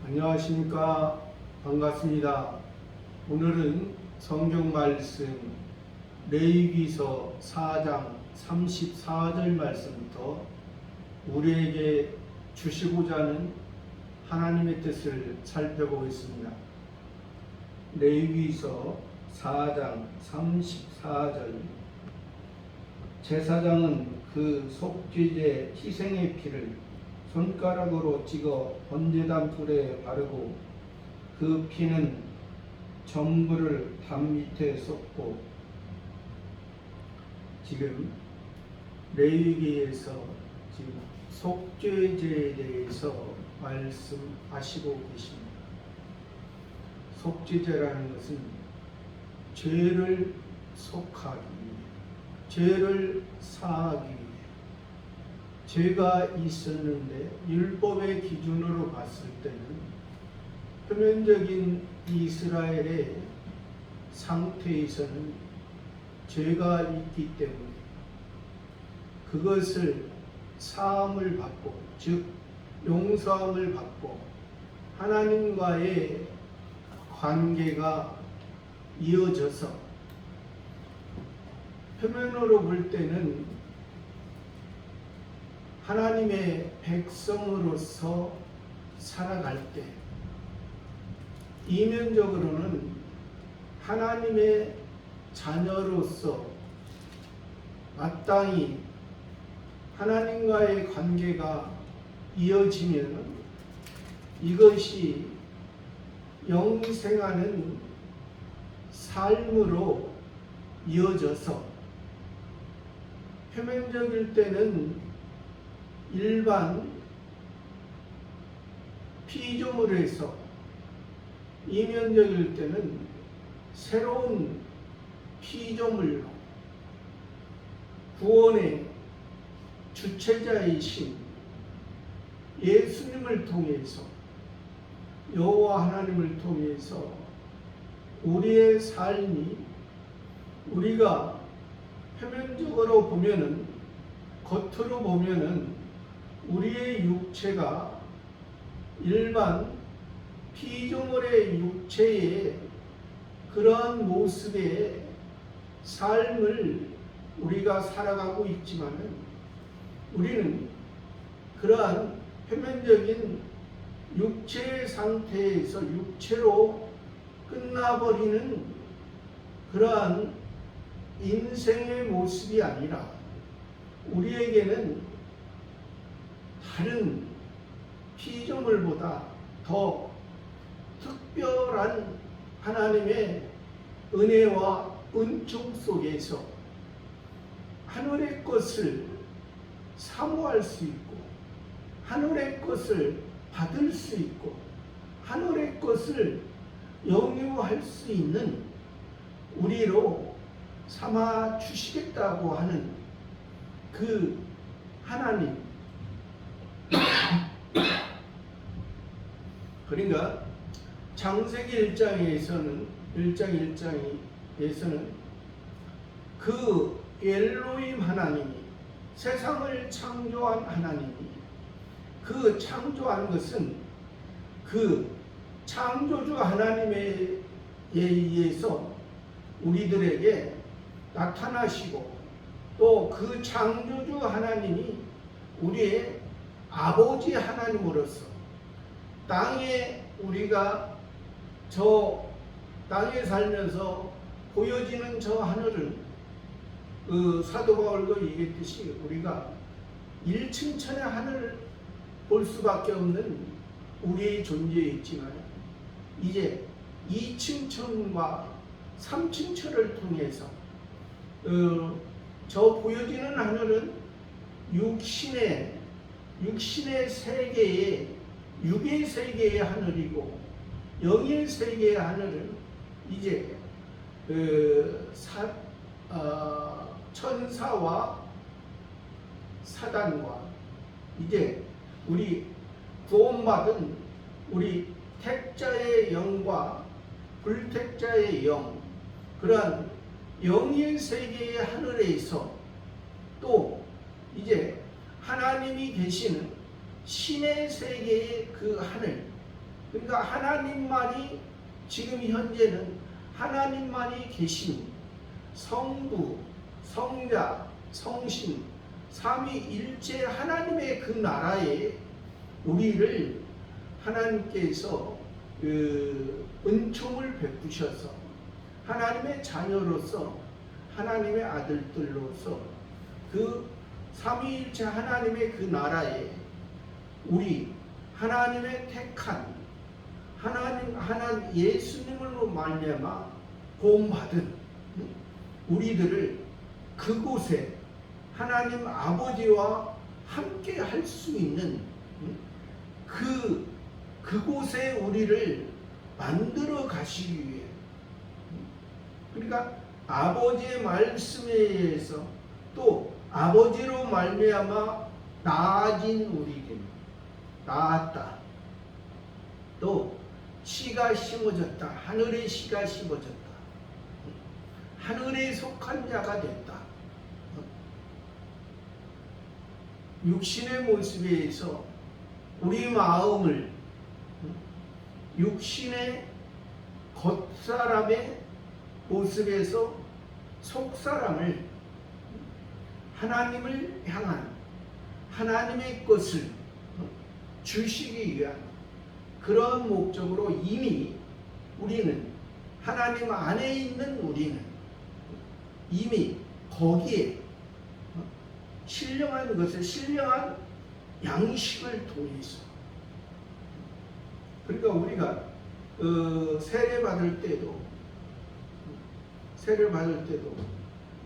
안녕하십니까. 반갑습니다. 오늘은 성경 말씀 레위기서 4장 34절 말씀부터 우리에게 주시고자 하는 하나님의 뜻을 살펴보겠습니다. 레위기서 4장 34절 제사장은 그 속죄제 희생의 피를 손가락으로 찍어 번제단 뿔에 바르고 그 피는 전부를 담 밑에 쏟고. 지금 레위기에서 지금 속죄제에 대해서 말씀하시고 계십니다. 속죄제라는 것은 죄를 속하기 위해, 죄를 사하기 위해, 죄가 있었는데 율법의 기준으로 봤을 때는 표면적인 이스라엘의 상태에서는 죄가 있기 때문에 그것을 사함을 받고, 즉 용서함을 받고 하나님과의 관계가 이어져서 표면으로 볼 때는 하나님의 백성으로서 살아갈 때, 이면적으로는 하나님의 자녀로서 마땅히 하나님과의 관계가 이어지면 이것이 영생하는 삶으로 이어져서 표면적일 때는 일반 피조물에서, 이면적일 때는 새로운 피조물로 구원의 주체자이신 예수님을 통해서, 여호와 하나님을 통해서 우리의 삶이, 우리가 표면적으로 보면은, 겉으로 보면은 우리의 육체가 일반 피조물의 육체의 그러한 모습의 삶을 우리가 살아가고 있지만은, 우리는 그러한 표면적인 육체의 상태에서 육체로 끝나버리는 그러한 인생의 모습이 아니라 우리에게는 다른 피조물보다 더 특별한 하나님의 은혜와 은총 속에서 하늘의 것을 사모할 수 있고, 하늘의 것을 받을 수 있고, 하늘의 것을 영유할 수 있는 우리로 삼아 주시겠다고 하는 그 하나님. 그러니까 창세기 1장에서는 그 엘로힘 하나님이, 세상을 창조한 하나님이, 그 창조한 것은 그 창조주 하나님에 의해서 우리들에게 나타나시고, 또 그 창조주 하나님이 우리의 아버지 하나님으로서 땅에, 우리가 저 땅에 살면서 보여지는 저 하늘은 사도 바울도 얘기했듯이 우리가 1층 천의 하늘을 볼 수밖에 없는 우리의 존재에 있지만, 이제 2층 천과 3층 천을 통해서 저 보여지는 하늘은 육신의 세계의, 육의 세계의 하늘이고, 영의 세계의 하늘은 이제 천사와 사단과, 이제 우리 구원받은 우리 택자의 영과 불택자의 영, 그러한 영의 세계의 하늘에서 또 이제 하나님이 계시는 신의 세계의 그 하늘, 그러니까 하나님만이 지금 현재는 하나님만이 계신 성부, 성자, 성신, 삼위일체 하나님의 그 나라에 우리를 하나님께서 은총을 베푸셔서 하나님의 자녀로서 하나님의 아들들로서 그 삼위일체 하나님의 그 나라에 우리 하나님의 택한 하나님 예수님으로 말미암아 구원받은 우리들을 그곳에 하나님 아버지와 함께 할 수 있는 그곳에 우리를 만들어 가시기 위해, 그러니까 아버지의 말씀에 의해서 또 아버지로 말미암아 나아진 우리들, 나았다. 또 씨가 심어졌다. 하늘의 씨가 심어졌다. 하늘에 속한 자가 됐다. 육신의 모습에서 우리 마음을 육신의 겉사람의 모습에서 속사람을 하나님을 향한 하나님의 것을 주시기 위한 그런 목적으로 이미 우리는 하나님 안에 있는 우리는 이미 거기에 신령한 것을 신령한 양식을 통해서, 그러니까 우리가 세례 받을 때도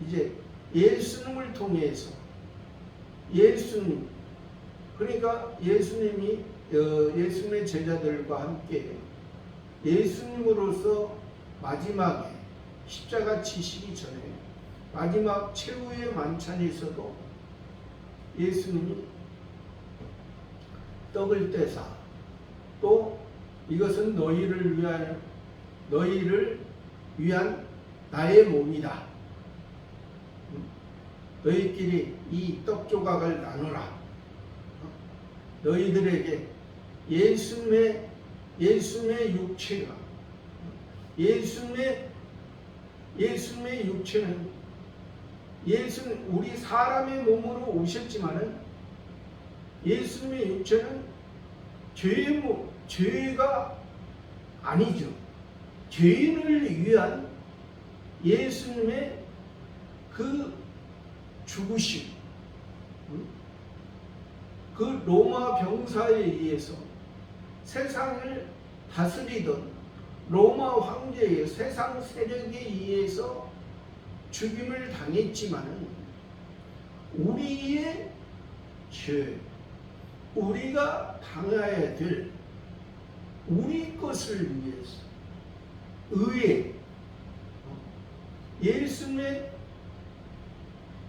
이제 예수님을 통해서 예수님, 그러니까 예수님이 예수님의 제자들과 함께 예수님으로서 마지막에 십자가 지시기 전에 마지막 최후의 만찬에서도 예수님이 떡을 떼사 또 이것은 너희를 위한 나의 몸이다. 너희끼리 이 떡 조각을 나누라. 너희들에게 예수님의 육체가 예수님의 육체는 예수는 우리 사람의 몸으로 오셨지만은 예수님의 육체는 죄가 아니죠. 죄인을 위한 예수님의 그 죽으심, 그 로마 병사에 의해서 세상을 다스리던 로마 황제의 세상 세력에 의해서 죽임을 당했지만은 우리의 죄, 우리가 당해야 될 우리 것을 위해서 의에 예수님의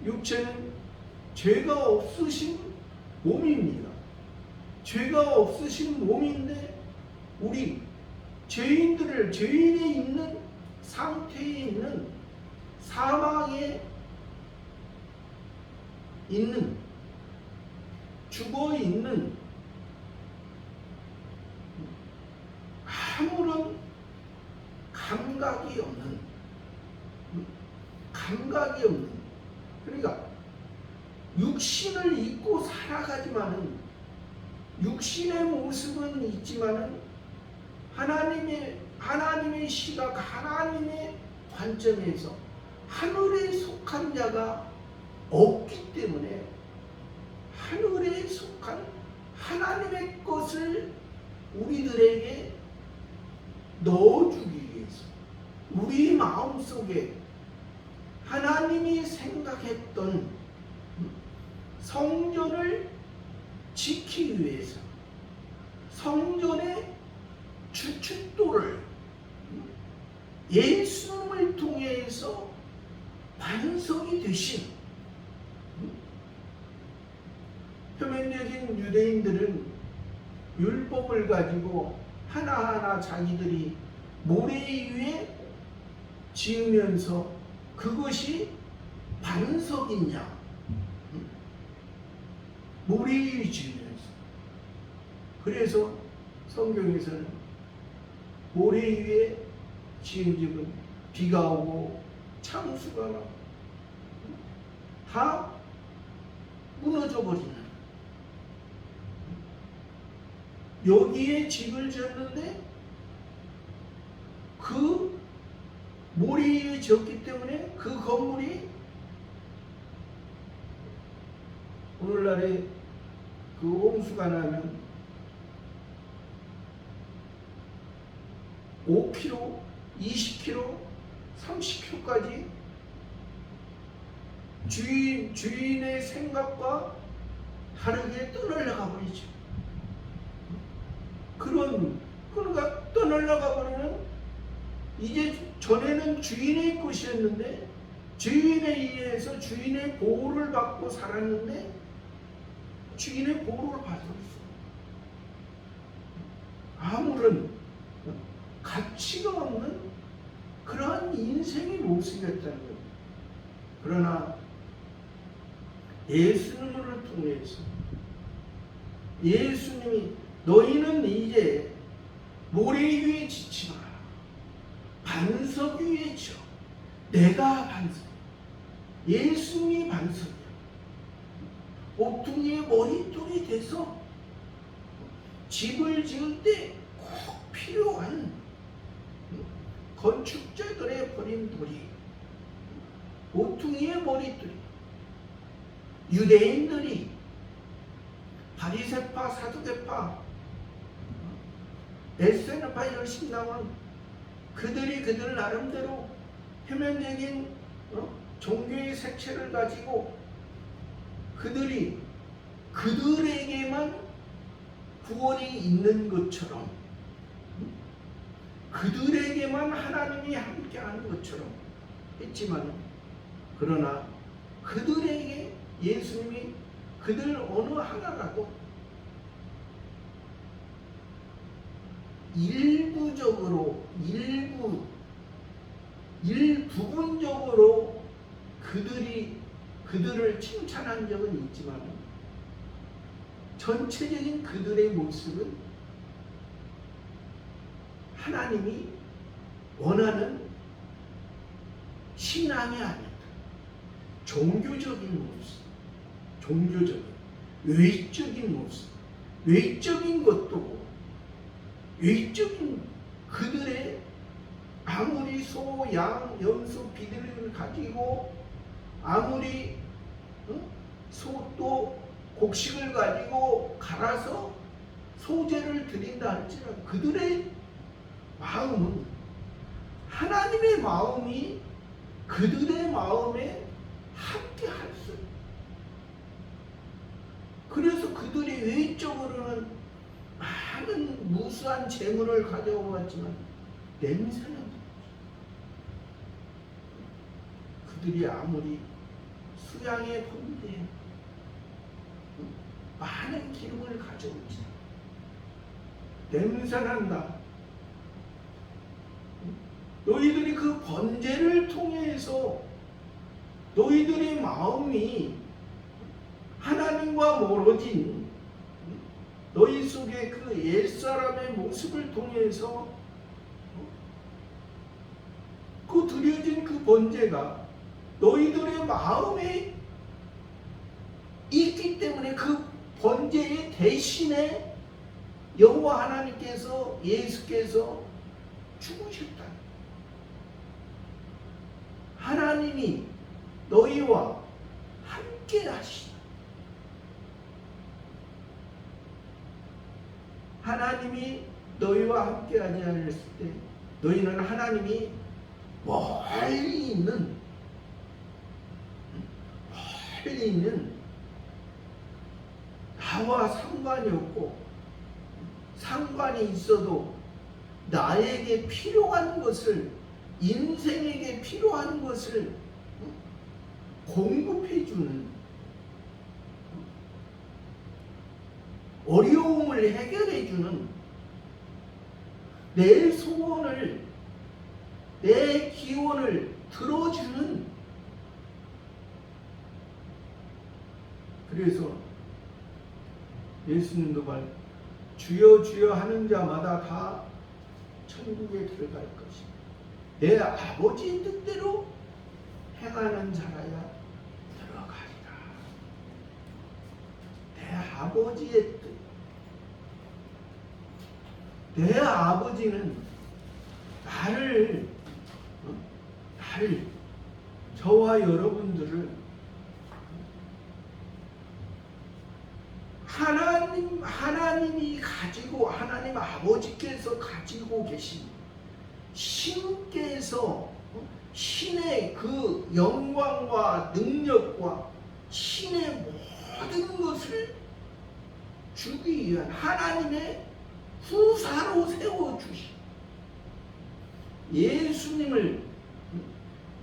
육체는 죄가 없으신 몸입니다. 죄가 없으신 몸인데 우리 죄인들을 죄인에 있는 상태에 있는 사망에 있는 죽어 있는 아무런 감각이 없는 그러니까 육신을 입고 살아가지만은 육신의 모습은 있지만은 하나님의 시각, 하나님의 관점에서 하늘에 속한 자가 없기 때문에 하늘에 속한 하나님의 것을 우리들에게 넣어주기 위해서 우리 마음속에 하나님이 생각했던 성전을 지키기 위해서 성전의 주춧돌을 예수님을 통해서 반석이 되신 표면적인 유대인들은 율법을 가지고 하나하나 자기들이 모래 위에 지으면서 그것이 반석이냐, 모래 위에 지으면서. 그래서 성경에서는 모래 위에 지은 집은 비가 오고 창수가 나고 다 무너져 버리는, 여기에 집을 지었는데 그 모래 위에 지었기 때문에 그 건물이 오늘날에 그 홍수가 나면 5km, 20km, 30km까지 주인의 생각과 다르게 떠날려가 버리죠. 그러니까 떠날려가 버리는, 이제 전에는 주인의 것이었는데 주인에 의해서 주인의 보호를 받고 살았는데 주인의 보호를 받을 수 아무런 가치가 없는 그러한 인생의 모습이었다는 겁니다. 그러나 예수님을 통해서 예수님이 너희는 이제 모래 위에 지지 마라. 반석 위에 지어. 내가 반석. 예수님이 반석이야. 오퉁이의 머릿돌이 돼서 집을 지을 때 꼭 필요한 건축자들의 버린 돌이 오퉁이의 머릿돌이, 유대인들이 바리새파, 사두개파, 에세나파 열심히 나온 그들이 그들 나름대로 표면적인 종교의 색채를 가지고 그들에게만 구원이 있는 것처럼, 그들에게만 하나님이 함께하는 것처럼 했지만, 그러나 그들에게 예수님이 그들 어느 하나라도 부분적으로 그들을 칭찬한 적은 있지만 전체적인 그들의 모습은 하나님이 원하는 신앙이 아니다. 종교적인 모습, 외적인 모습, 외적인 것도 외적인 그들의 아무리 소, 양, 염소, 비둘기를 가지고 아무리 소또 곡식을 가지고 갈아서 소제를 드린다 할지라도 그들의 마음은 하나님의 마음이 그들의 마음에 함께 할 수 있어요. 그래서 그들이 외적으로는 많은 무수한 재물을 가져오았지만 냄새는 그들이 아무리 수양의 본대에 많은 기름을 가져올지 냄새난다. 너희들이 그 번제를 통해서 너희들의 마음이 하나님과 멀어진 너희 속에 그 옛사람의 모습을 통해서 그 드려진 그 번제가 너희들의 마음에 있기 때문에 그 번제의 대신에 여호와 하나님께서 예수께서 죽으셨다. 하나님이 너희와 함께 하시다. 하나님이 너희와 함께 하지 않았을 때 너희는 하나님이 멀리 있는 나와 상관이 없고, 상관이 있어도 나에게 필요한 것을, 인생에게 필요한 것을 공급해주는, 어려움을 해결해주는, 내 소원을, 내 기원을 들어주는. 그래서 예수님도 말 주여 주여 하는 자마다 다 천국에 들어갈 것이다. 내 아버지의 뜻대로 행하는 자라야 들어가리라. 내 아버지의 뜻. 내 아버지는 나를 저와 여러분들을 하나님이 가지고, 하나님 아버지께서 가지고 계신 신께서 신의 그 영광과 능력과 신의 모든 것을 주기 위한 하나님의 후사로 세워주신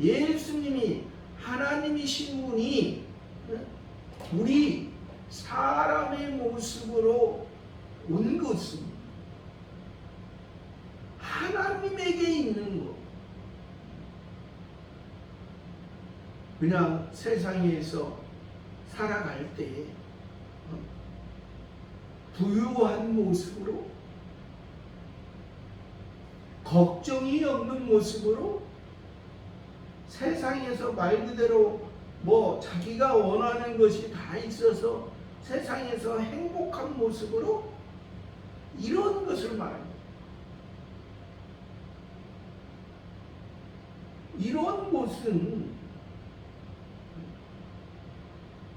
예수님이 하나님이신 분이 우리 사람의 모습으로 온 것은 하나님에게 있는 것. 그냥 세상에서 살아갈 때 부유한 모습으로, 걱정이 없는 모습으로, 세상에서 말 그대로 자기가 원하는 것이 다 있어서 세상에서 행복한 모습으로, 이런 것을 말합니다. 이런 곳은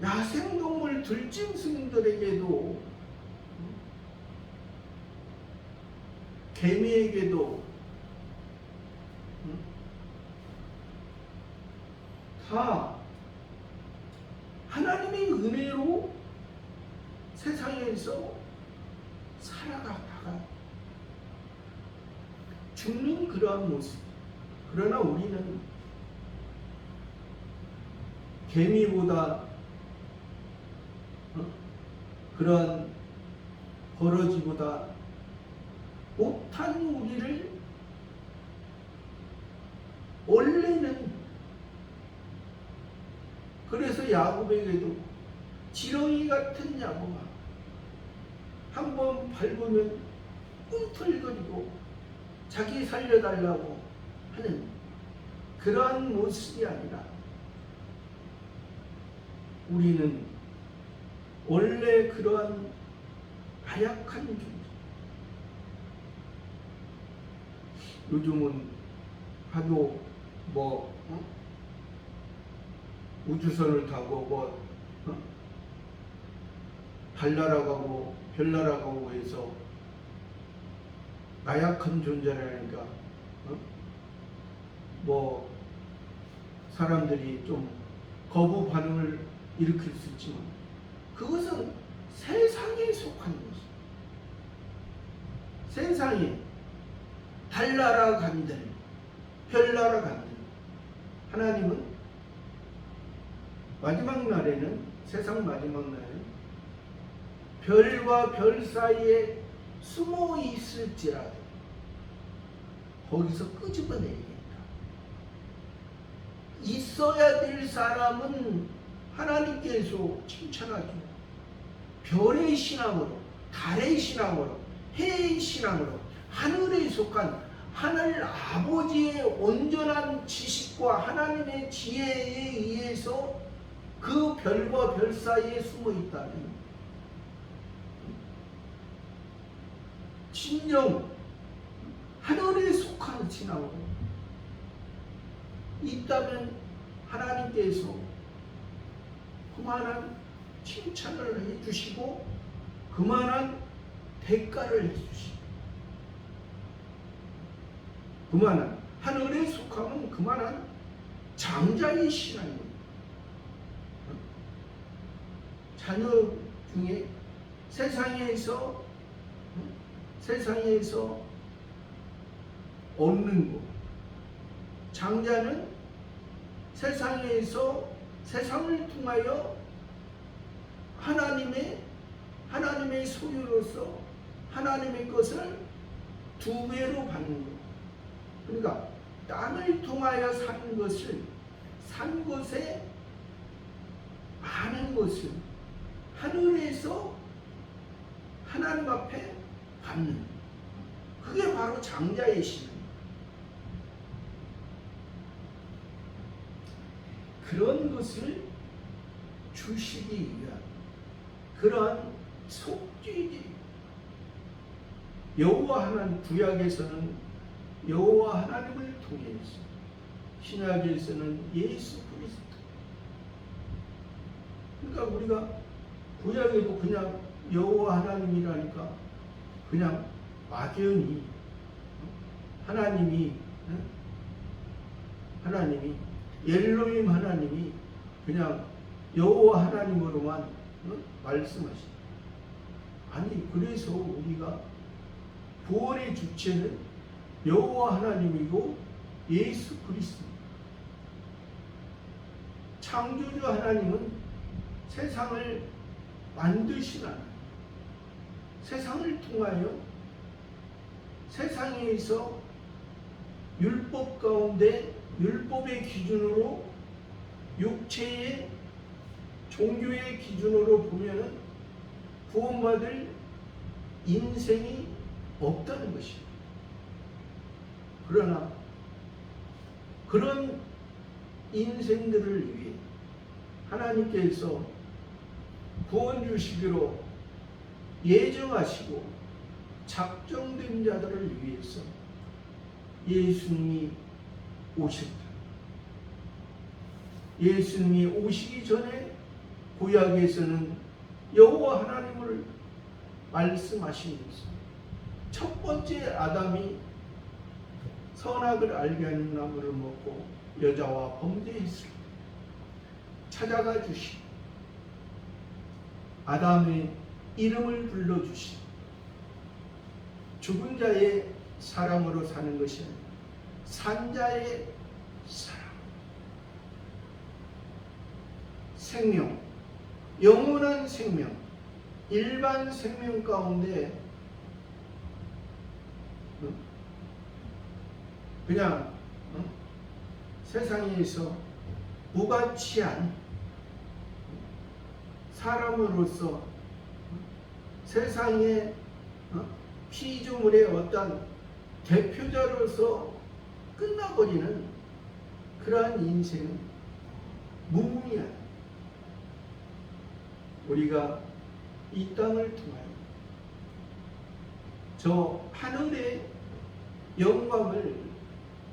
야생동물 들짐승들에게도, 개미에게도 다 하나님의 은혜로 세상에서 살아가다가 죽는 그러한 모습. 그러나 우리는 개미보다 그런 버러지보다 못한 우리를 원래는, 그래서 야곱에게도 지렁이 같은 야곱아, 한번 밟으면 꿈틀거리고 자기 살려달라고 하는 그러한 모습이 아니라, 우리는 원래 그러한 나약한 존재. 요즘은 하도 우주선을 타고 달 날아가고 별 날아가고 해서 나약한 존재라니까 사람들이 좀 거부 반응을 일으킬 수 있지만, 그것은 세상에 속한 것이다. 세상에 달 날아간들, 별 날아간들, 하나님은 마지막 날에는, 세상 마지막 날에는 별과 별 사이에 숨어 있을지라도 거기서 끄집어내야겠다. 있어야 될 사람은 하나님께서 칭찬하죠. 별의 신앙으로, 달의 신앙으로, 해의 신앙으로, 하늘에 속한 하늘 아버지의 온전한 지식과 하나님의 지혜에 의해서 그 별과 별 사이에 숨어 있다면, 진정 하늘에 속한 신앙으로 있다면 하나님께서 그만한 칭찬을 해주시고 그만한 대가를 해주시고, 그만한, 하늘에 속하면 그만한 장자의 신앙입니다. 자녀 중에 세상에서 얻는 것, 장자는 세상에서 세상을 통하여 하나님의 소유로서 하나님의 것을 2배로 받는 것. 그러니까 땅을 통하여 산 것을, 산 것에 많은 것을 하늘에서 하나님 앞에 받는, 그 그게 바로 장자의 신. 그런 것을 주시기 위한 그러한 속죄지. 여호와 하나님, 구약에서는 여호와 하나님을 통해서, 신약에서는 예수 그리스도. 그러니까 우리가 구약에도 그냥 여호와 하나님이라니까 그냥 막연히 하나님이 엘로힘 하나님이 그냥 여호와 하나님으로만 말씀하시. 아니, 그래서 우리가 구원의 주체는 여호와 하나님이고 예수 그리스도. 창조주 하나님은 세상을 만드신 하나님. 세상을 통하여 세상에서 율법 가운데 율법의 기준으로, 육체의 종교의 기준으로 보면은 구원받을 인생이 없다는 것이에요. 그러나 그런 인생들을 위해 하나님께서 구원 주시기로 예정하시고 작정된 자들을 위해서 예수님이 오셨다. 예수님이 오시기 전에 구약에서는 여호와 하나님을 말씀하시면서 첫 번째 아담이 선악을 알게 하는 나무를 먹고 여자와 범죄했을 때 찾아가 주시고 아담의 이름을 불러주시고 죽은 자의 사람으로 사는 것이 아니라 산자의 사람, 생명, 영원한 생명, 일반 생명 가운데 그냥 세상에서 무가치한 사람으로서 세상의 피조물의 어떤 대표자로서 끝나버리는 그러한 인생은 무의미한, 우리가 이 땅을 통하여 저 하늘의 영광을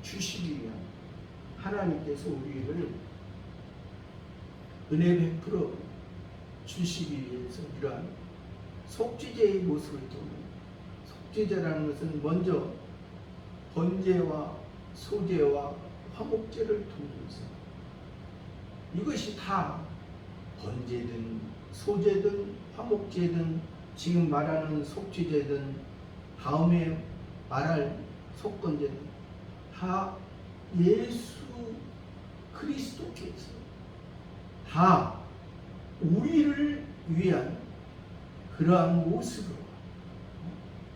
주시기 위한 하나님께서 우리를 은혜 베풀어 주시기 위해서 이러한 속죄제의 모습을 통해, 속죄제라는 것은 먼저 번제와 소제와 화목제를 통해서, 이것이 다 번제든 소제든 화목제든 지금 말하는 속죄제든 다음에 말할 속건제든 다 예수 그리스도께서 다 우리를 위한 그러한 모습으로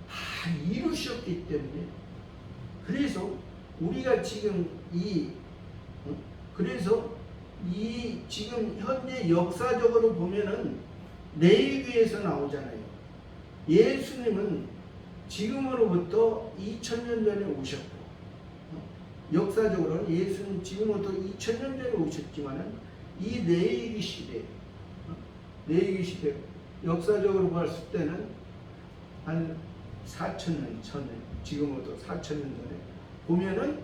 다 이루셨기 때문에, 그래서 우리가 지금 지금 현재 역사적으로 보면은 레위기에서 나오잖아요. 예수님은 지금으로부터 2000년 전에 오셨고, 역사적으로는 예수는 지금부터 2000년 전에 오셨지만은 이 레위기 시대 역사적으로 봤을 때는 한 4000년 전에, 지금부터 4000년 전에 보면은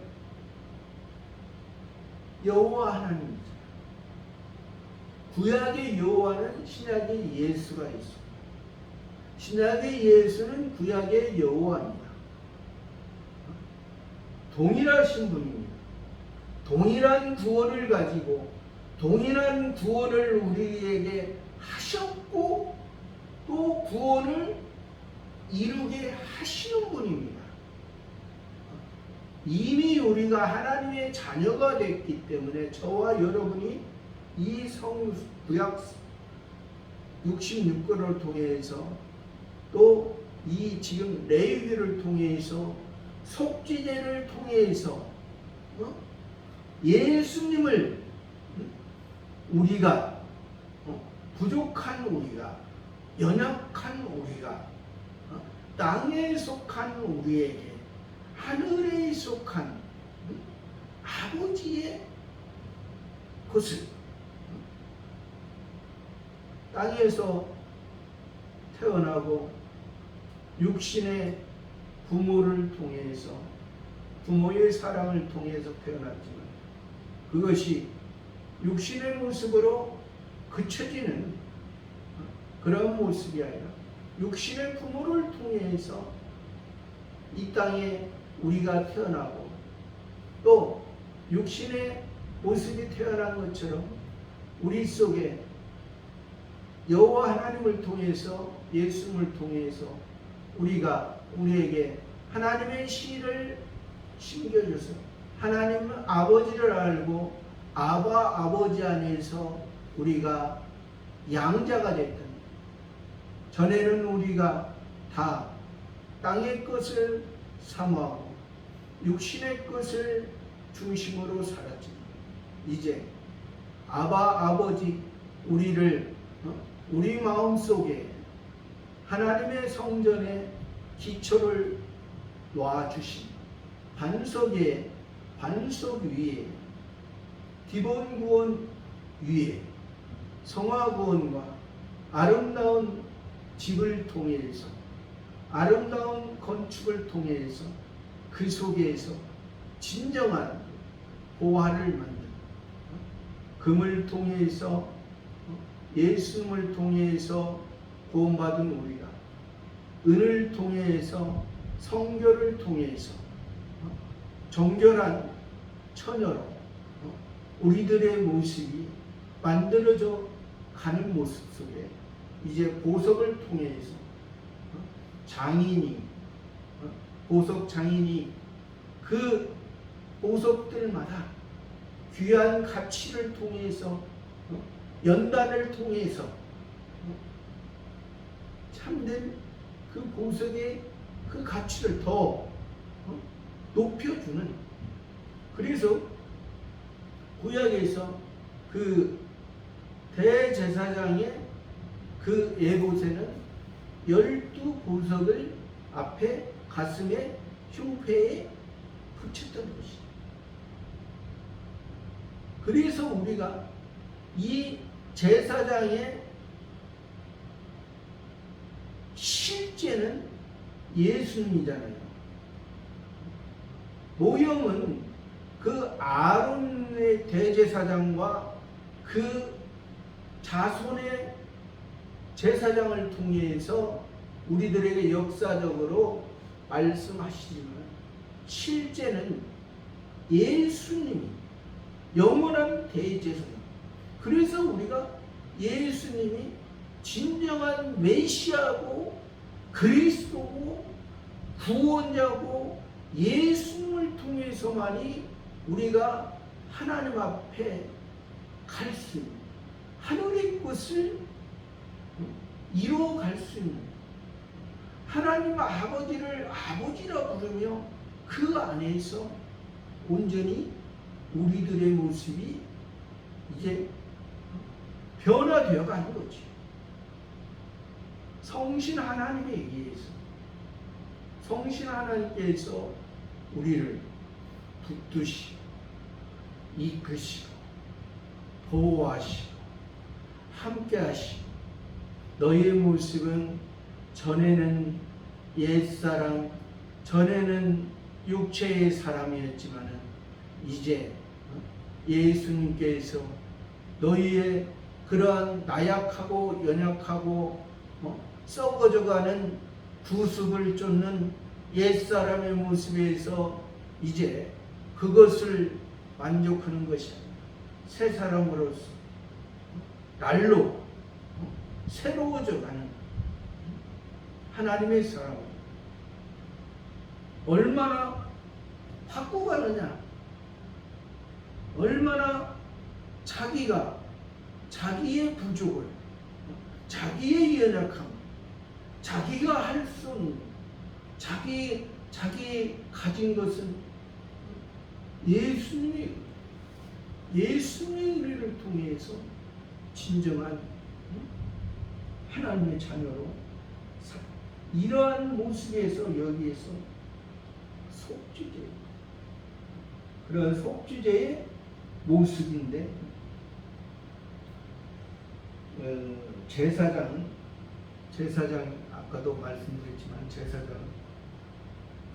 여호와 하나님이죠. 구약의 여호와는 신약의 예수가 있어. 신약의 예수는 구약의 여호와입니다. 동일하신 분입니다. 동일한 구원을 가지고 동일한 구원을 우리에게 하셨고 또 구원을 이루게 하시는 분입니다. 이미 우리가 하나님의 자녀가 됐기 때문에 저와 여러분이 이 구약 66권을 통해서 또 이 지금 레위기를 통해서 속죄제를 통해서 예수님을 우리가 부족한 우리가, 연약한 우리가, 땅에 속한 우리에게 하늘에 속한 아버지의 것을 땅에서 태어나고 육신의 부모를 통해서 부모의 사랑을 통해서 태어났지만 그것이 육신의 모습으로 그쳐지는 그런 모습이 아니라 육신의 부모를 통해서 이 땅에 우리가 태어나고 또 육신의 모습이 태어난 것처럼 우리 속에 여호와 하나님을 통해서 예수님을 통해서 우리에게 하나님의 씨를 심겨줘서 하나님은 아버지를 알고 아버지 안에서 우리가 양자가 됐던 전에는 우리가 다 땅의 것을 사모하고 육신의 것을 중심으로 살았지만 이제 아버지 우리 마음속에 하나님의 성전에 기초를 놓아주신 반석 위에 기본 구원 위에 성화 구원과 아름다운 집을 통해서 아름다운 건축을 통해서 그 속에서 진정한 보화를 만든 금을 통해서 예수님을 통해서 구원받은 우리가 은을 통해서 성결을 통해서 정결한 처녀로 우리들의 모습이 만들어져 가는 모습 속에 이제 보석을 통해서 보석 장인이 그 보석들마다 귀한 가치를 통해서 연단을 통해서 참된 그 보석의 그 가치를 더 높여주는 그래서 구약에서 그 대제사장의 그 에봇에는 12보석을 앞에 가슴에 흉패에 붙였던 것이죠. 그래서 우리가 이 제사장의 실제는 예수님이잖아요. 모형은 그 아론의 대제사장과 그 자손의 제사장을 통해서 우리들에게 역사적으로 말씀하시지만 실제는 예수님이 영원한 대제사장. 그래서 우리가 예수님이 진정한 메시아고 그리스도고 구원자고 예수님을 통해서만이 우리가 하나님 앞에 갈 수 있는 하늘의 것을 이루어갈 수 있는 하나님 아버지를 아버지라 부르며 그 안에서 온전히 우리들의 모습이 이제 변화되어 가는 거지. 성신 하나님에 의해서 성신 하나님께서 우리를 붙드시고 이끄시고 보호하시고 함께하시고 너희의 모습은 전에는 옛사람 전에는 육체의 사람이었지만 이제 예수님께서 너희의 그러한 나약하고 연약하고 썩어져가는 구습을 쫓는 옛사람의 모습에서 이제 그것을 만족하는 것이 아니라 새 사람으로서 날로 새로워져가는 하나님의 사람 얼마나 바꿔가느냐 얼마나 자기가 자기의 부족을 자기의 연약함 자기가 할 수 없는 자기 가진 것은 예수님이 우리를 통해서 진정한 하나님의 자녀로 이러한 모습에서 여기에서 속주제. 그런 속주제의 모습인데 제사장 아까도 말씀드렸지만 제사장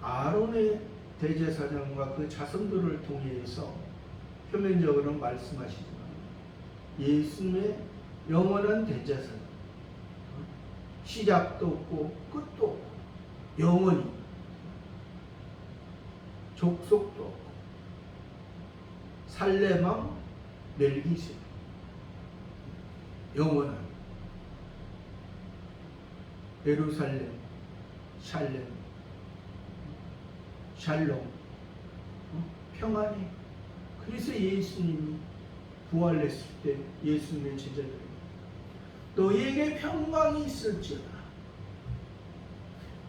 아론의 대제사장과 그 자손들을 통해서 표면적으로는 말씀하시지만 예수님의 영원한 대제사장, 시작도 없고 끝도 없고 영원히 족속도 없고 살레망 멜기세 영원한 예루살렘 샬롬 평안이. 그래서 예수님이 부활했을 때 예수님의 제자들이 너희에게 평강이 있을지어다.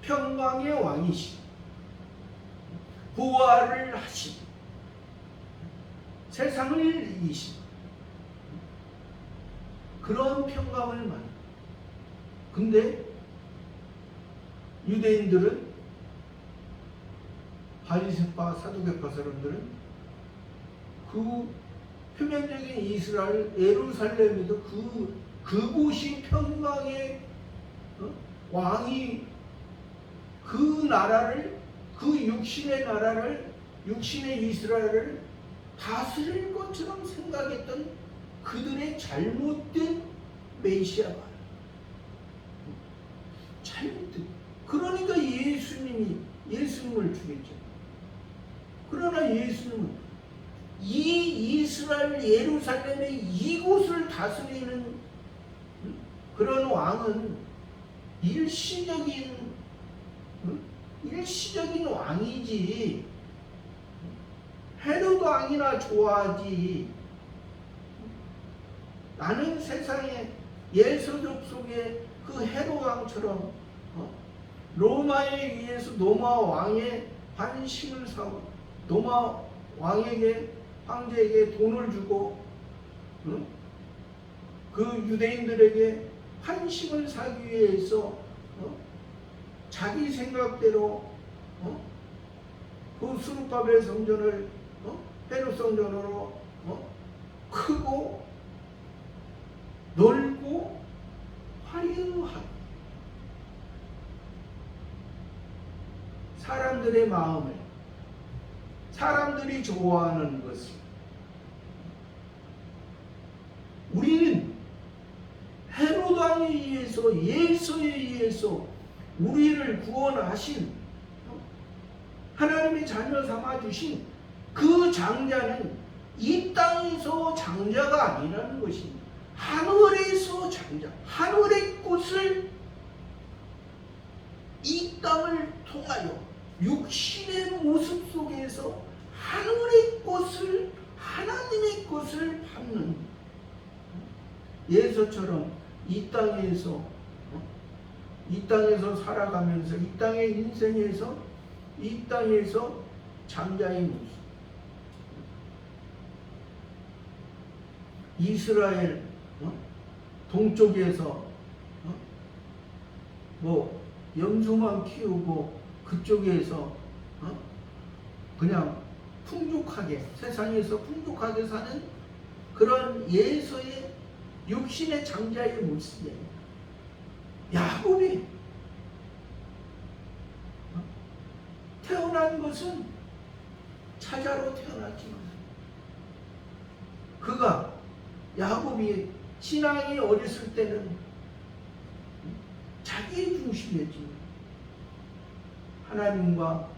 평강의 왕이시 부활을 하신 세상을 이기신 그런 평강을 만. 근데 유대인들은 바리새파 사두개파 사람들은 그 표면적인 이스라엘 예루살렘에도 그곳이 평강의 왕이 그 나라를 그 육신의 나라를 육신의 이스라엘을 다스릴 것처럼 생각했던 그들의 잘못된 메시아가 잘못된. 그러니까 예수님을 죽였죠. 그러나 예수님은 이 이스라엘 예루살렘의 이곳을 다스리는 그런 왕은 일시적인 왕이지. 헤롯 왕이나 좋아하지. 나는 세상에 예서족 속에 그 헤롯 왕처럼 로마에 의해서 로마 왕의 환심을 사고 로마 왕에게 황제에게 돈을 주고 그 유대인들에게 환심을 사기 위해서 자기 생각대로 그 스룹바벨 성전을 헤롯 성전으로 크고 넓고 화려한 사람들의 마음을 사람들이 좋아하는 것을 우리는 헤롯 왕에 의해서 예수에 의해서 우리를 구원하신 하나님의 자녀 삼아주신 그 장자는 이 땅에서 장자가 아니라는 것입니다. 하늘에서 장자, 하늘의 꽃을 이 땅을 통하여 육신의 모습 속에서 하늘의 꽃을 하나님의 꽃을 받는 예수처럼 이 땅에서 살아가면서 이 땅의 인생에서 이 땅에서 장자의 모습. 이스라엘 동쪽에서 염소만 키우고 그쪽에서 그냥 풍족하게 세상에서 풍족하게 사는 그런 예수의 육신의 장자의 모습이에요. 야곱이 태어난 것은 차자로 태어났지만 야곱이 신앙이 어렸을 때는 자기의 중심이었지. 하나님과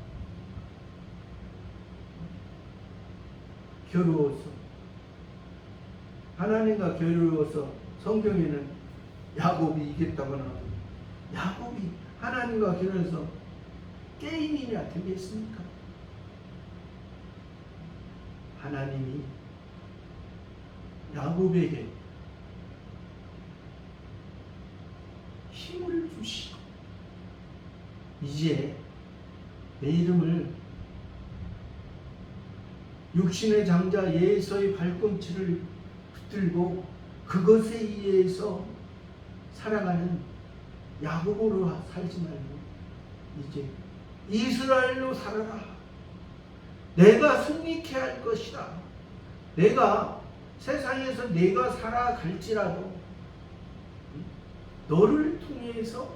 겨루어서 성경에는 야곱이 이겼다고 나오고 야곱이 하나님과 겨루어서 게임이나 되겠습니까? 하나님이 야곱에게 힘을 주시고 이제 내 이름을 육신의 장자 예수의 발꿈치를 붙들고 그것에 의해서 살아가는 야곱으로 살지 말고 이제 이스라엘로 살아라. 내가 승리케 할 것이다. 내가 세상에서 내가 살아갈지라도 너를 통해서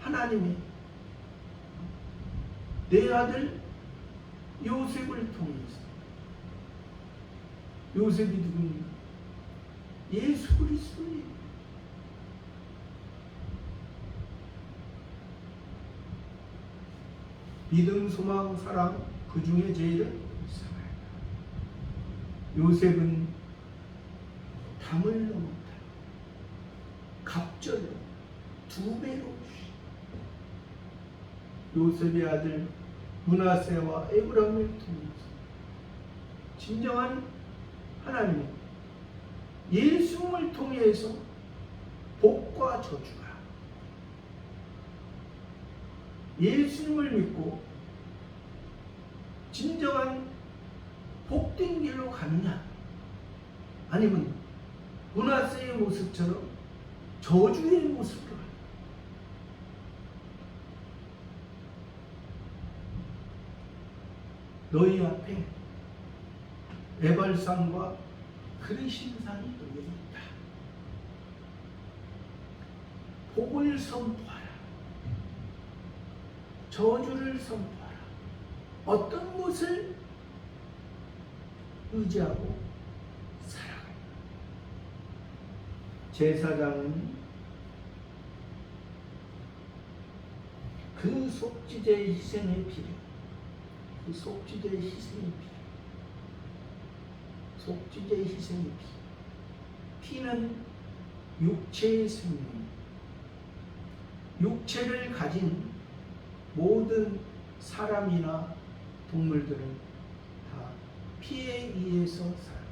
하나님이 내 아들 요셉을 통해서, 요셉이 누굽니까? 예수 그리스도예요. 믿음, 소망, 사랑, 그 중에 제일 사랑이다. 요셉은 담을 넘었다. 갑절로 2배로 요셉의 아들 므낫세와 에브라임을 통해서 진정한 하나님의 예수님을 통해서 복과 저주가, 예수님을 믿고 진정한 복된 길로 가느냐, 아니면 므낫세의 모습처럼 저주의 모습으로 가느냐. 너희 앞에 에발산과 그리신산이 놓여 있다. 복을 선포하라. 저주를 선포하라. 어떤 것을 의지하고 살아가라. 제사장은 그 속죄제의 희생의 피를, 그 속죄제의 희생의 피, 속죄제의 희생의 피, 피는 육체의 생명, 육체를 가진 모든 사람이나 동물들은 다 피에 의해서 살아요.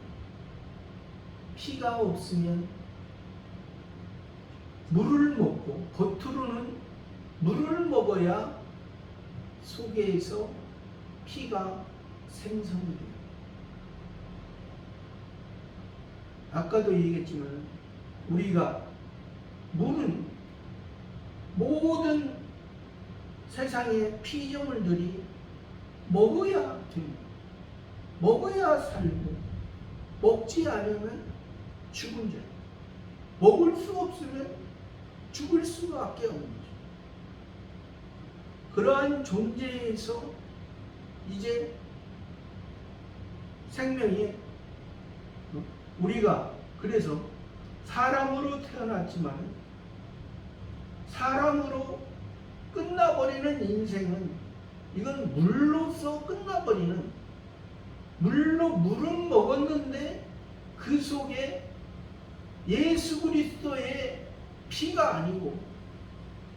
피가 없으면 물을 먹고, 겉으로는 물을 먹어야 속에서 피가 생성이 돼요. 아까도 얘기했지만 우리가 물은 모든 세상의 피조물들이 먹어야 됩니다. 먹어야 살고, 먹지 않으면 죽은 죄. 먹을 수 없으면 죽을 수밖에 없는 거죠. 그러한 존재에서 이제 생명이, 우리가 그래서 사람으로 태어났지만 사람으로 끝나버리는 인생은, 이건 물로서 끝나버리는, 물은 먹었는데 그 속에 예수 그리스도의 피가 아니고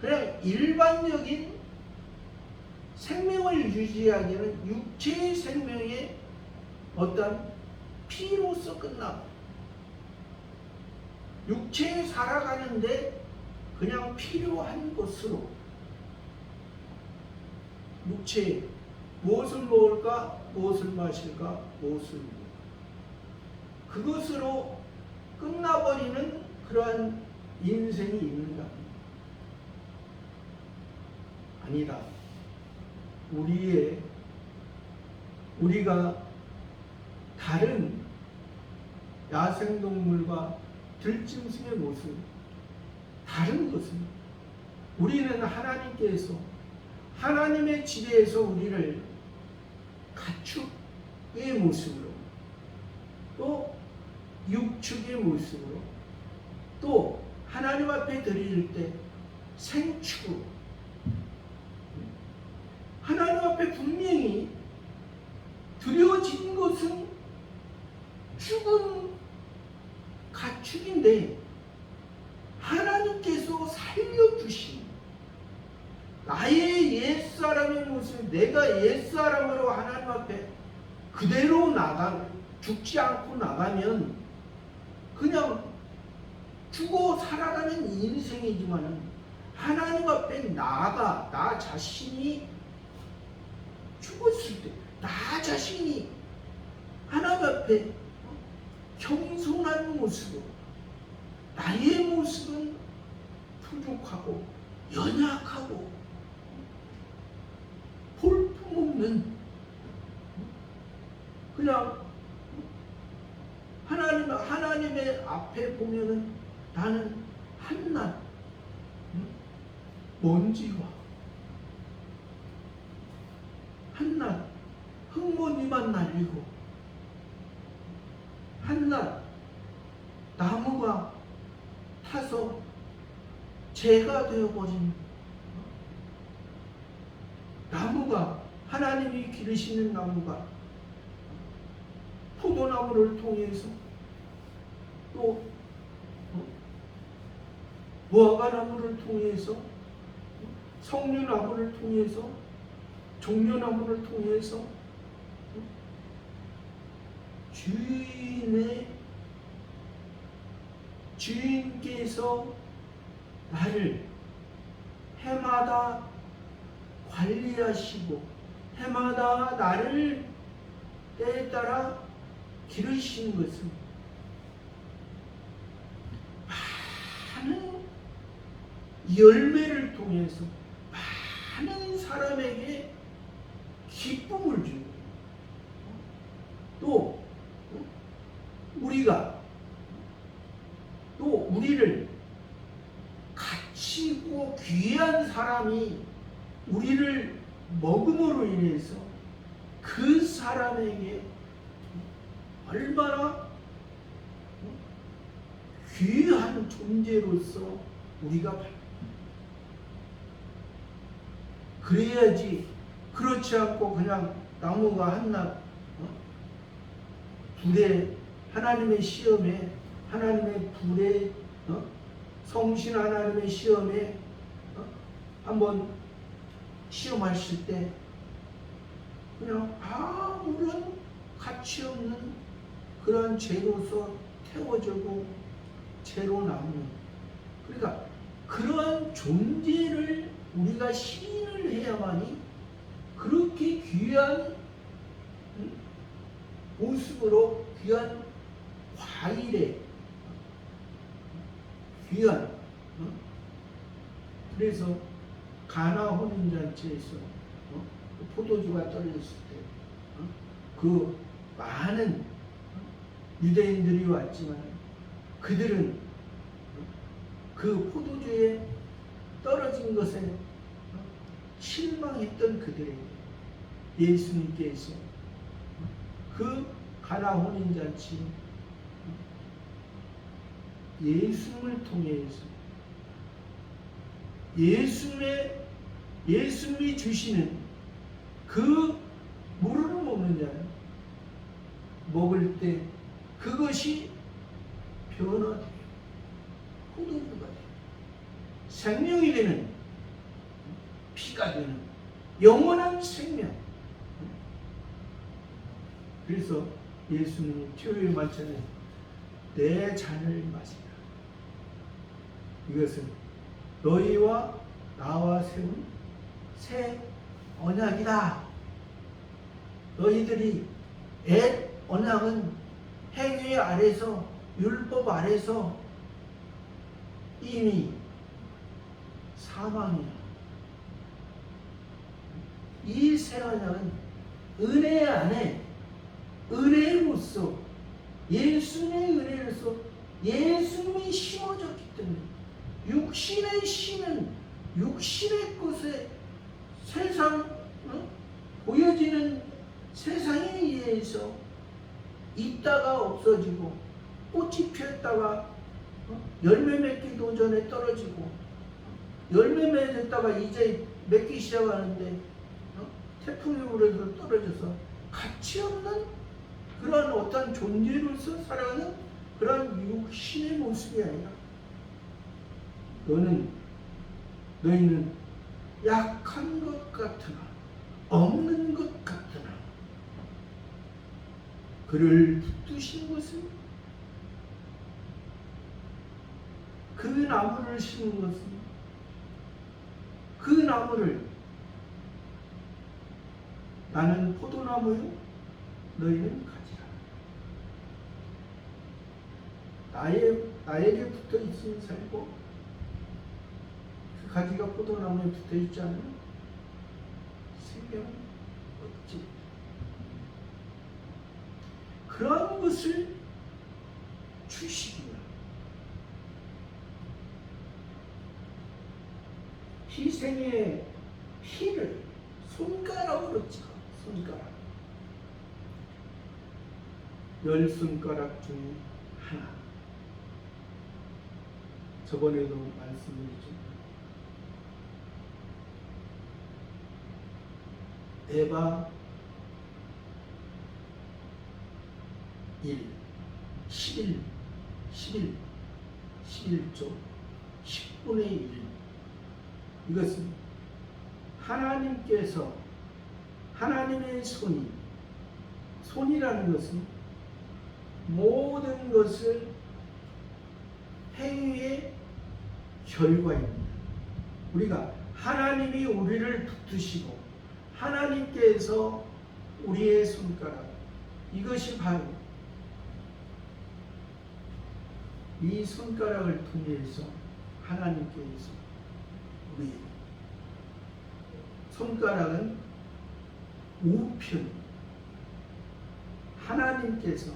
그냥 일반적인 생명을 유지하기에는 육체의 생명의 어떤 피로서 끝나고, 육체에 살아가는데 그냥 필요한 것으로, 육체에 무엇을 먹을까, 무엇을 마실까, 무엇을 먹을까, 그것으로 끝나버리는 그러한 인생이 있는가? 아니다. 우리가 다른 야생동물과 들짐승의 모습, 다른 것은, 우리는 하나님께서 하나님의 지배에서 우리를 가축의 모습으로, 또 육축의 모습으로, 또 하나님 앞에 드릴 때 생축으로, 하나님 앞에 분명히 드려진 것은 죽은 가축인데 하나님께서 살려주신 나의 옛사람의 모습, 내가 옛사람으로 하나님 앞에 그대로 죽지 않고 나가면 그냥 죽어 살아가는 인생이지만은, 하나님 앞에 나 자신이 죽었을 때, 나 자신이 하나님 앞에 겸손한 모습으로, 나의 모습은 부족하고 연약하고 볼품없는 그냥 하나님의 앞에 보면은 나는 한낱 먼지와 한낱 흙먼지만 날리고 한낱 나무가 타서 재가 되어버린 나무가 하나님이 기르시는 나무가 포도나무를 통해서 또 무화과나무를 통해서 석류나무를 통해서 종려나무를 통해서 주인께서 나를 해마다 관리하시고 해마다 나를 때에 따라 기르시는 것은 많은 열매를 통해서 많은 사람에게 기쁨을 주고 또 우리를 갇히고 귀한 사람이 우리를 먹음으로 인해서 그 사람에게 얼마나 귀한 존재로서 우리가 그래야지. 그렇지 않고 그냥 나무가 한낱 불에 하나님의 시험에 하나님의 불에 성신 하나님의 시험에 한번 시험하실 때 그냥 아무런 가치 없는 그런 죄로서 태워지고 죄로 남는, 그러니까 그러한 존재를 우리가 시인을 해야만이 그렇게 귀한 모습으로 귀한 과일에 귀한 그래서 가나 혼인잔치에서 포도주가 떨어졌을 때 그 많은 유대인들이 왔지만 그들은 그 포도주에 떨어진 것에 실망했던 그들에게 예수님께서 그 가나 혼인잔치 예수님을 통해서 예수님이 주시는 그 물을 먹는 자는 먹을 때 그것이 변화돼요. 포도주가 돼요. 생명이 되는, 피가 되는 영원한 생명. 그래서 예수님이 토요일 만찬에 내 잔을 마시라. 이것은 너희와 나와 세운 새 언약이다. 너희들이 옛 언약은 행위 아래서 율법 아래서 이미 사망이야. 이 새 언약은 은혜 안에 은혜로서 예수님의 은혜로서 예수님이 심어졌기 때문에 육신의 씨는 육신의 것에 세상 보여지는 세상에 의해서 있다가 없어지고 꽃이 피었다가 열매 맺기도 전에 떨어지고 열매 맺었다가 이제 맺기 시작하는데 태풍이 불어서 떨어져서 가치 없는 그런 어떤 존재로서 살아가는 그런 육신의 모습이 아니라 너희는 약한 것 같으나 없는 것 같으나 그를 붙드신 것은 그 나무를 심은 것은 그 나무를 나는 포도나무요 너희는 가지라. 나에게 붙어 있으면 살고 그 가지가 포도나무에 붙어 있지 않으면 생명은 없지. 것을 주시기를 희생의 피를 손가락으로 찍어. 손가락 10손가락 중에 하나. 저번에도 말씀드렸죠. 에바 11조 10분의 1. 이것은 하나님께서 하나님의 손이라는 것은 모든 것을 행위의 결과입니다. 우리가 하나님이 우리를 붙드시고 하나님께서 우리의 손가락, 이것이 바로 이 손가락을 통해서 하나님께서 우리 손가락은 우편, 하나님께서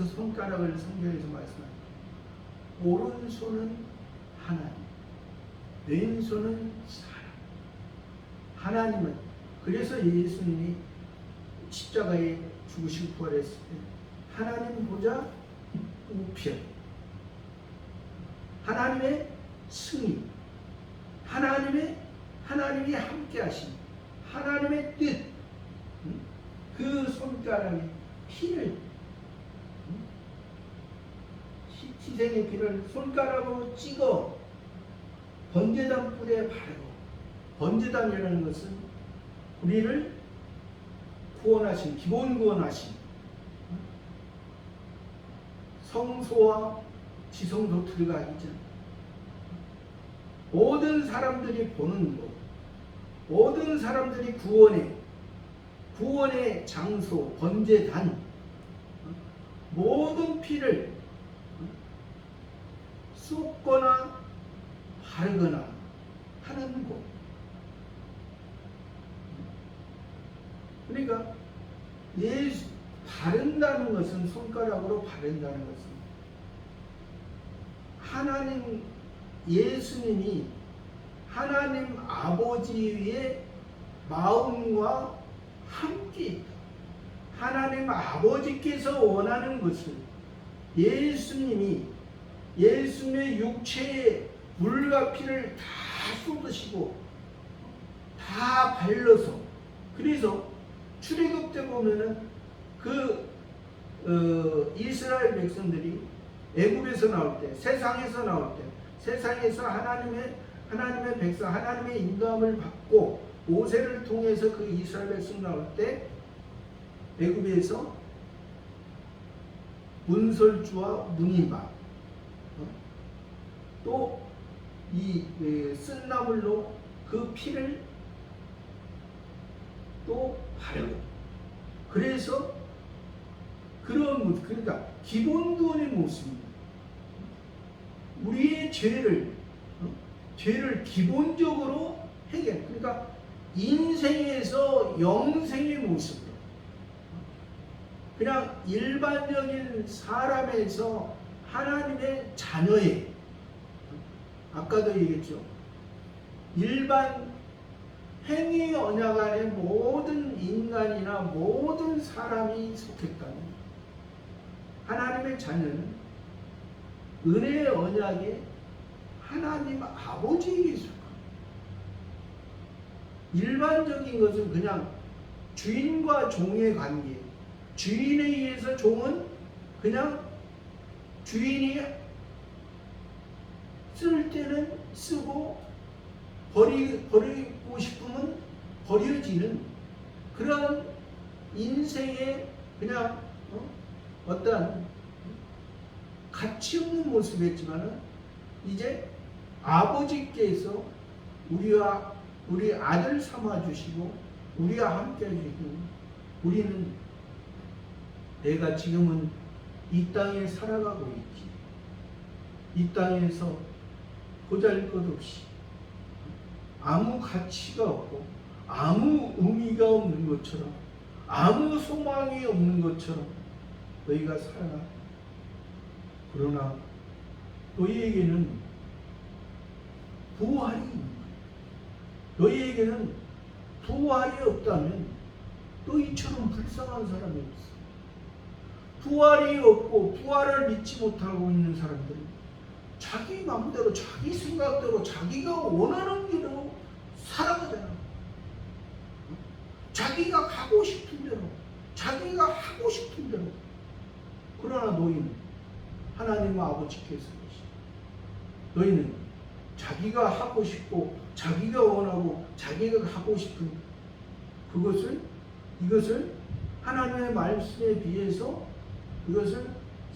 손가락을 성경에서 말씀합니다. 오른손은 하나님, 왼손은 사람. 하나님은, 그래서 예수님이 십자가에 죽으시고 부활했을 때 하나님 보좌 우편, 하나님의 승리, 하나님이 함께 하신 하나님의 뜻, 그 손가락에 피를, 희생의 피를 손가락으로 찍어 번제단 뿔에 바르고, 번제단이라는 것은 우리를 구원하신, 기본 구원하신 성소와 지성소 들어가기 전 모든 사람들이 보는 곳, 모든 사람들이 구원의 장소, 번제단, 모든 피를 쏟거나 바르거나 하는 곳. 그러니까 바른다는 것은, 손가락으로 바른다는 것은 하나님, 예수님이 하나님 아버지의 마음과 함께 있다. 하나님 아버지께서 원하는 것을 예수님의 육체의 물과 피를 다 쏟으시고 다 발라서, 그래서 출애굽 때 보면은 이스라엘 백성들이 애굽에서 나올 때, 세상에서 나올 때, 세상에서 하나님의 백성, 하나님의 인도함을 받고 모세를 통해서 그 이스라엘 백성 나올 때 애굽에서 문설주와 문인박, 또 이 쓴나물로 그 피를 또 바르고, 그래서 그러니까 기본 구원의 모습입니다. 우리의 죄를 기본적으로 해결, 그러니까 인생에서 영생의 모습으로, 그냥 일반적인 사람에서 하나님의 자녀의, 아까도 얘기했죠, 일반 행위 언약 안에 모든 인간이나 모든 사람이 속했다는, 하나님의 자녀는 은혜의 언약에 하나님 아버지에게 속합니다. 일반적인 것은 그냥 주인과 종의 관계, 주인에 의해서 종은 그냥 주인이 쓸 때는 쓰고 버리고 싶으면 버려지는 그런 인생의 그냥 어떤 가치 없는 모습이었지만은, 이제 아버지께서 우리 아들 삼아 주시고 우리와 함께 해주시고, 우리는 내가 지금은 이 땅에 살아가고 있지, 이 땅에서 보잘것없이 아무 가치가 없고 아무 의미가 없는 것처럼, 아무 소망이 없는 것처럼 너희가 살아나. 그러나 너희에게는 부활이 있는 거예요. 너희에게는 부활이 없다면 너희처럼 불쌍한 사람이 없어. 부활이 없고 부활을 믿지 못하고 있는 사람들은 자기 마음대로 자기 생각대로 자기가 원하는 길로 살아가잖아. 자기가 가고 싶은 대로 자기가 하고 싶은 대로. 그러나 너희는 하나님 아버지께서 너희는 자기가 하고 싶고 자기가 원하고 자기가 하고 싶은 이것을 하나님의 말씀에 비해서 이것을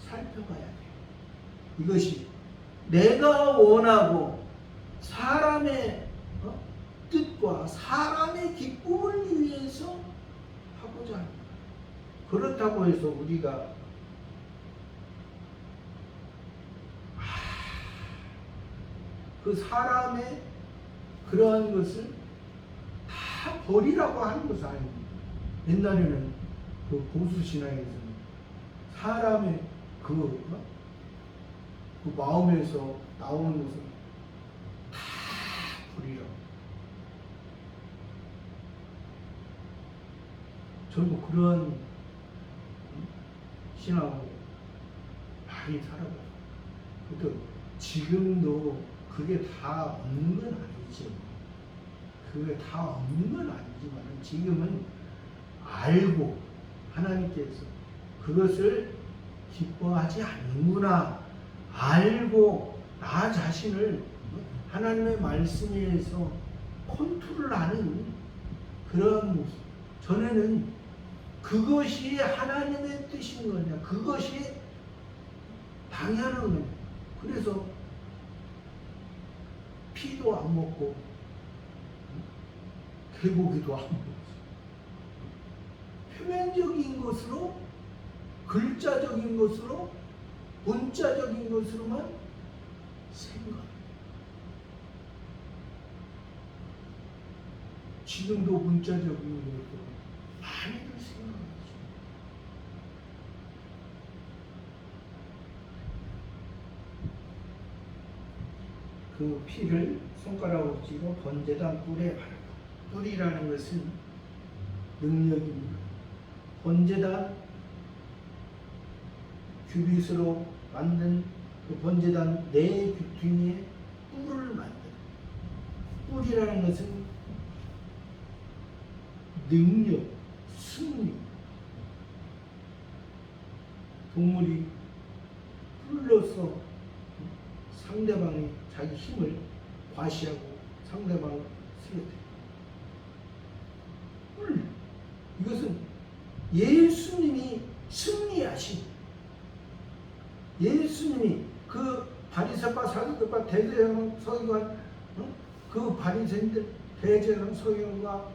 살펴봐야 돼요. 이것이 내가 원하고 사람의 뜻과 사람의 기쁨을 위해서 하고자 합니다. 그렇다고 해서 우리가 그 사람의 그러한 것을 다 버리라고 하는 것은 아닙니다. 옛날에는 그 보수신앙에서는 사람의 그 마음에서 나오는 것은 다 버리라고. 저도 그런 신앙으로 많이 살아가요. 그래도 지금도 그게 다 없는 건 아니죠. 그게 다 없는 건 아니지만 지금은 알고 하나님께서 그것을 기뻐하지 않는구나 알고 나 자신을 하나님의 말씀에서 컨트롤하는 그런 모습. 전에는 그것이 하나님의 뜻인 거냐, 그것이 당연한 거냐. 그래서 피도 안 먹고 개고기도 안 먹고 표면적인 것으로 글자적인 것으로 문자적인 것으로만 생각. 지금도 문자적인 것으로 많이들 생각하죠. 그 피를 손가락으로 쥐고 번제단 뿔에 바르고. 뿔이라는 것은 능력입니다. 번제단 규빗으로 만든 그 번제단 네 귀퉁이에 뿔을 만든. 뿔이라는 것은 능력, 승리. 동물이 뿔로서 상대방의 자기 힘을 과시하고 상대방을 쓰러뜨려. 뿔. 이것은 예수님이 승리하신, 예수님이 그 바리새파 사두개파 대제사장 서기관, 그 바리새인들 대제사장 서기관과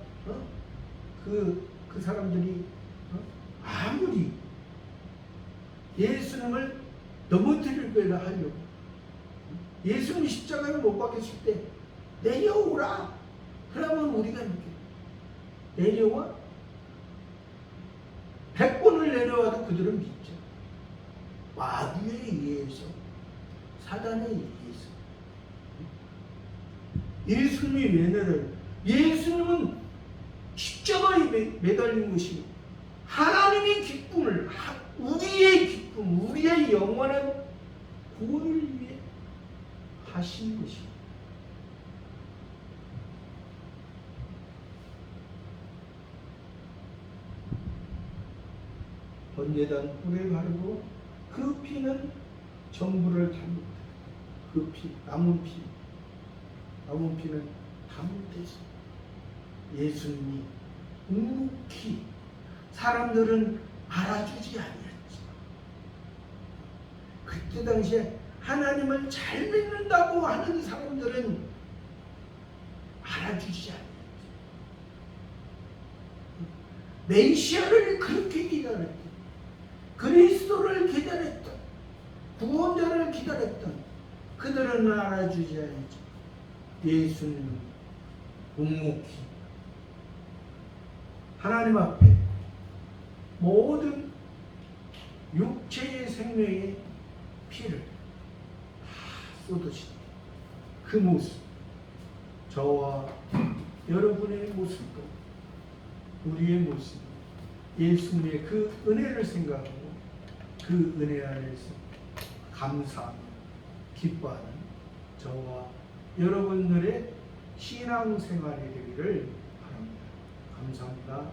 그 사람들이 아무리 예수님을 넘어뜨릴 거라 하려고 예수님이 십자가에 못 박혔을 때 내려오라. 그러면 우리가 이렇게 내려와 100번을 내려와도 그들은 믿죠. 마귀에 의해서, 사단에 의해서. 예수님이 왜 내려요? 예수님은 십자가에 매달린 것이 하나님의 기쁨을, 우리의 기쁨, 우리의 영원한 구원을 위해 하신 것입니다. 번제단 뿔에 바르고 그 피는 정부를 담을 때, 그 피, 남은 피는 담을 때서 예수님이 묵묵히, 사람들은 알아주지 아니했지. 그때 당시에 하나님을 잘 믿는다고 하는 사람들은 알아주지 않았지. 메시아를 그렇게 기다렸다. 그리스도를 기다렸다. 구원자를 기다렸다. 그들은 알아주지 않았지. 예수님은 묵묵히 하나님 앞에 모든 육체의 생명의 피를 다 쏟으신 그 모습, 저와 여러분의 모습도 우리의 모습, 예수님의 그 은혜를 생각하고 그 은혜 안에서 감사하며 기뻐하는 저와 여러분들의 신앙생활이 되기를 바랍니다. 감사합니다.